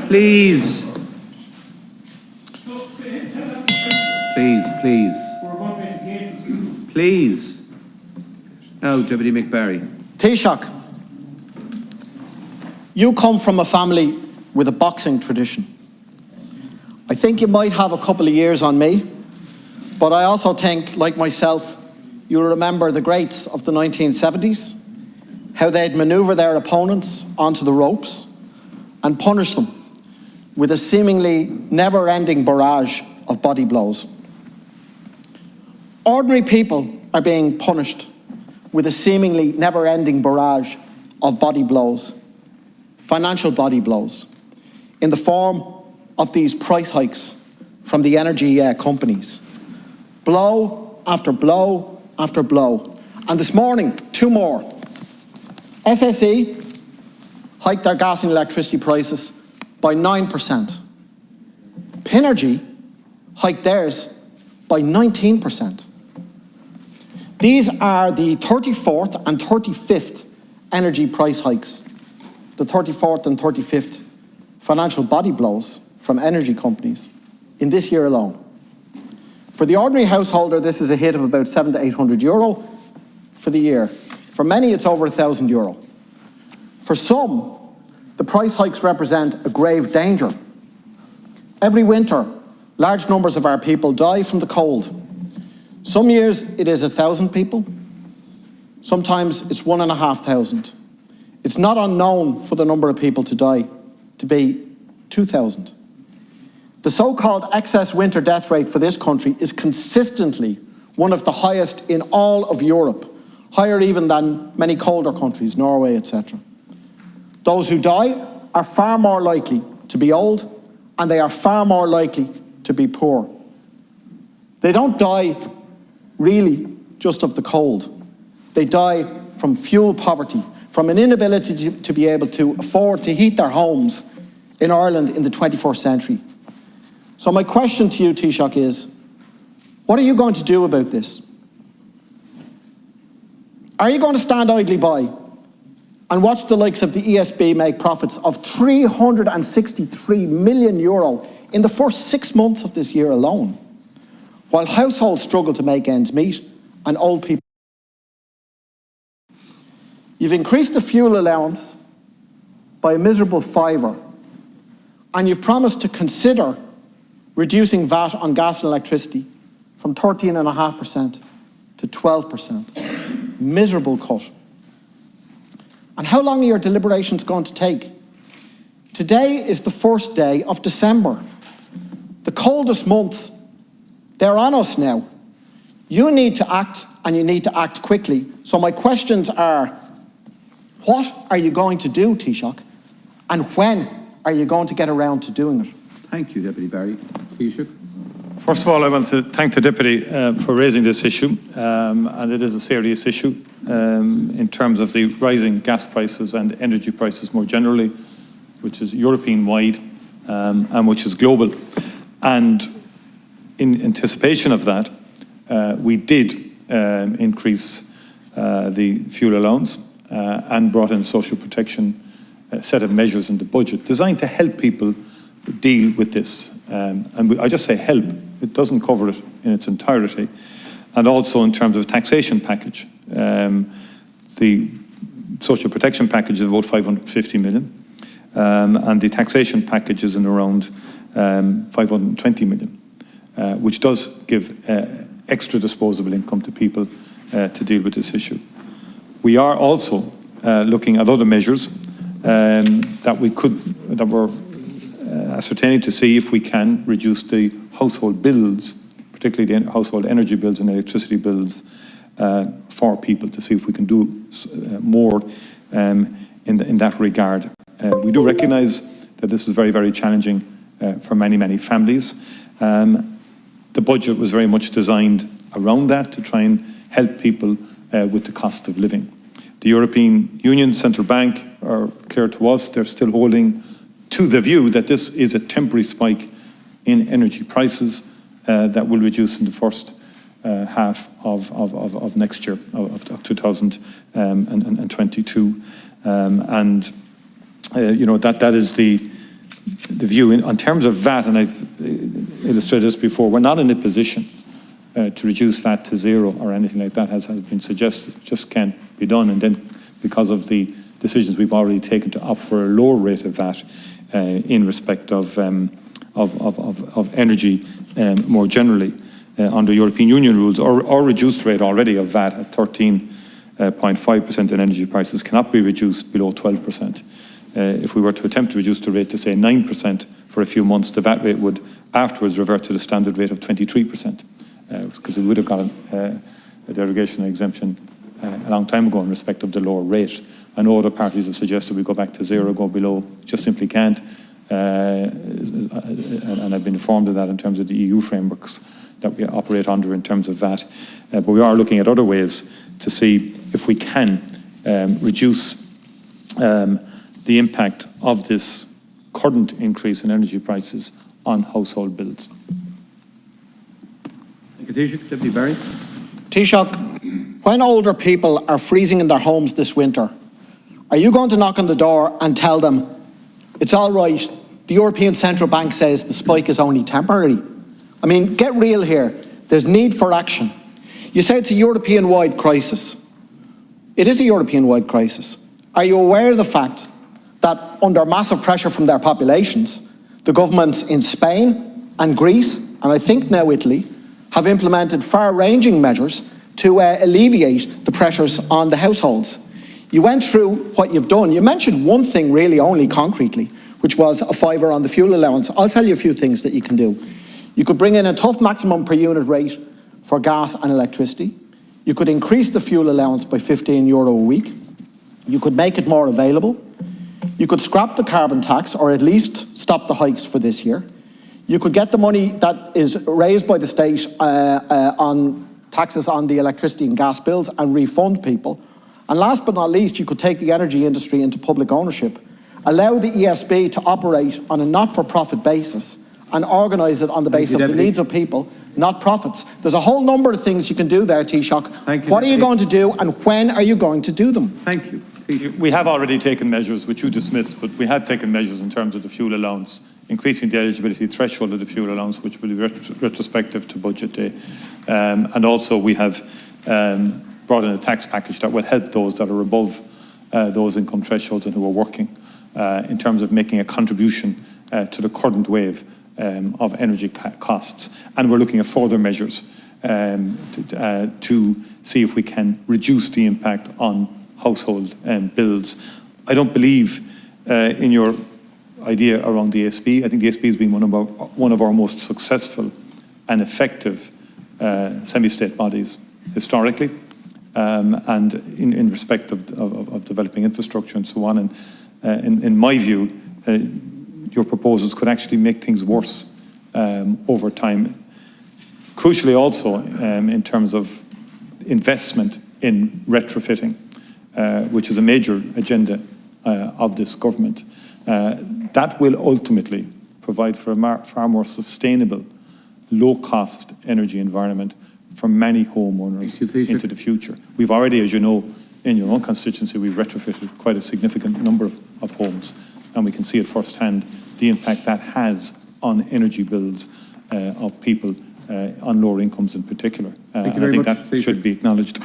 Please. Please. Please. Now, Deputy Mick Barry. Taoiseach, you come from a family with a boxing tradition. I think you might have a couple of years on me, but I also think, like myself, you'll remember the greats of the 1970s, how they'd maneuver their opponents onto the ropes and punish them with a seemingly never-ending barrage of body blows. Ordinary people are being punished with a seemingly never-ending barrage of body blows, financial body blows, in the form of these price hikes from the energy companies. Blow after blow after blow. And this morning, two more. SSE hiked their gas and electricity prices by 9%. Pinergy hiked theirs by 19%. These are the 34th and 35th energy price hikes, the 34th and 35th financial body blows from energy companies in this year alone. For the ordinary householder, this is a hit of about €700 to €800 for the year. For many, it's over €1,000. For some, the price hikes represent a grave danger. Every winter, large numbers of our people die from the cold. Some years it is 1,000 people, sometimes it's 1,500. It's not unknown for the number of people to die to be 2,000. The so-called excess winter death rate for this country is consistently one of the highest in all of Europe, higher even than many colder countries, Norway, etc. Those who die are far more likely to be old, and they are far more likely to be poor. They don't die really just of the cold. They die from fuel poverty, from an inability to be able to afford to heat their homes in Ireland in the 21st century. So my question to you, Taoiseach, is, what are you going to do about this? Are you going to stand idly by and watch the likes of the ESB make profits of €363 million in the first 6 months of this year alone, while households struggle to make ends meet and old people? You've increased the fuel allowance by a miserable £5, and you've promised to consider reducing VAT on gas and electricity from 13.5% to 12%. Miserable cut. And how long are your deliberations going to take? Today is the first day of December. The coldest months, they're on us now. You need to act, and you need to act quickly. So my questions are, what are you going to do, Taoiseach? And when are you going to get around to doing it? Thank you, Deputy Barry. Taoiseach. First of all, I want to thank the Deputy for raising this issue, and it is a serious issue in terms of the rising gas prices and energy prices more generally, which is European-wide and which is global. And in anticipation of that, we did increase the fuel allowance and brought in social protection set of measures in the budget designed to help people deal with this. And I just say help, it doesn't cover it in its entirety. And also in terms of taxation package. The social protection package is about 550 million, and the taxation package is in around 520 million, which does give extra disposable income to people to deal with this issue. We are also looking at other measures that we're ascertaining to see if we can reduce the household bills, particularly the household energy bills and electricity bills for people, to see if we can do more in that regard. We do recognise that this is very, very challenging for many, many families. The budget was very much designed around that to try and help people with the cost of living. The European Union Central Bank are clear to us, they're still holding to the view that this is a temporary spike in energy prices that will reduce in the first half of next year, of 2022. And that is the view. In terms of VAT, and I've illustrated this before, we're not in a position to reduce that to zero or anything like that, as has been suggested. It just can't be done. And then because of the decisions we've already taken to opt for a lower rate of VAT in respect of energy more generally under European Union rules, or reduced rate already of VAT at 13.5% in energy prices cannot be reduced below 12%. If we were to attempt to reduce the rate to say 9% for a few months, the VAT rate would afterwards revert to the standard rate of 23%, because we would have got a derogation or exemption a long time ago in respect of the lower rate. I know other parties have suggested we go back to zero, go below, just simply can't. And I've been informed of that in terms of the EU frameworks that we operate under in terms of VAT. But we are looking at other ways to see if we can reduce the impact of this current increase in energy prices on household bills. Thank you, Taoiseach. Deputy Barry. Taoiseach, when older people are freezing in their homes this winter, are you going to knock on the door and tell them, it's all right, the European Central Bank says the spike is only temporary? I mean, get real here. There's need for action. You say it's a European-wide crisis. It is a European-wide crisis. Are you aware of the fact that under massive pressure from their populations, the governments in Spain and Greece, and I think now Italy, have implemented far-ranging measures to alleviate the pressures on the households? You went through what you've done. You mentioned one thing really only concretely, which was a fiver on the fuel allowance. I'll tell you a few things that you can do. You could bring in a tough maximum per unit rate for gas and electricity. You could increase the fuel allowance by €15 a week. You could make it more available. You could scrap the carbon tax, or at least stop the hikes for this year. You could get the money that is raised by the state on taxes on the electricity and gas bills and refund people. And last but not least, you could take the energy industry into public ownership, allow the ESB to operate on a not-for-profit basis and organise it on the basis of the needs of people, not profits. There's a whole number of things you can do there, Taoiseach. What are you going to do, and when are you going to do them? Thank you. We have already taken measures, which you dismissed, but we had taken measures in terms of the fuel allowance, increasing the eligibility threshold of the fuel allowance, which will be retrospective to budget day. And also we have brought in a tax package that will help those that are above those income thresholds and who are working in terms of making a contribution to the current wave of energy costs. And we're looking at further measures to see if we can reduce the impact on household bills. I don't believe in your idea around the ESB. I think the ESB has been one of our most successful and effective semi-state bodies historically, and in respect of developing infrastructure and so on. And in my view, your proposals could actually make things worse over time. Crucially also, in terms of investment in retrofitting, which is a major agenda of this government, that will ultimately provide for a far more sustainable, low-cost energy environment for many homeowners into the future. We've already, as you know, in your own constituency, we've retrofitted quite a significant number of homes, and we can see it firsthand, the impact that has on energy bills of people on lower incomes in particular. Thank you very much, I think that should be acknowledged.